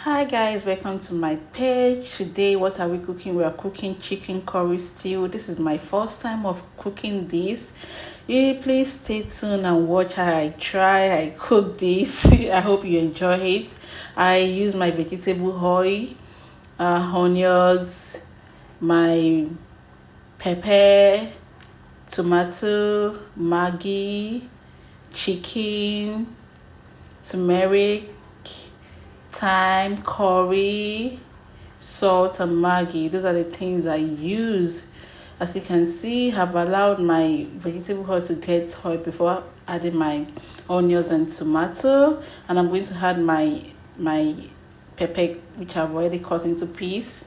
Hi guys, welcome to my page. Today what are we cooking? We are cooking chicken curry stew. This is my first time of cooking this. Please stay tuned and watch how I cook this. I hope you enjoy it. I use my vegetable oil, onions, my pepper, tomato, Maggi, chicken, turmeric, thyme, curry, salt, and Maggi. Those are the things I use. As you can see, I've allowed my vegetable oil to get hot before adding my onions and tomato, and I'm going to add my pepper, which I've already cut into pieces,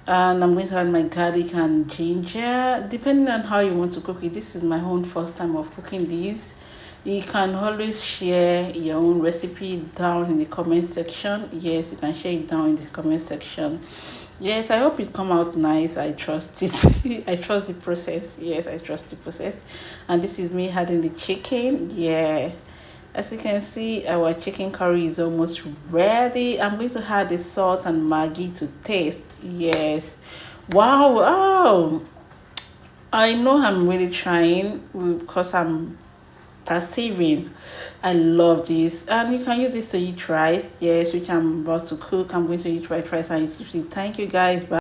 and I'm going to add my garlic and ginger depending on how you want to cook it. This is my own first time of cooking this. You can always share your own recipe down in the comment section. Yes, you can share it down in the comment section. Yes, I hope it come out nice. I trust it. I trust the process. Yes, I trust the process. And this is me adding the chicken. Yeah, as you can see, our chicken curry is almost ready. I'm going to add the salt and Maggi to taste. Yes. Wow, wow. I know I'm really trying because I'm perceiving. I love this. And you can use this to eat rice. Yes, which I'm about to cook. I'm going to eat white rice and eat it. Thank you guys. Bye.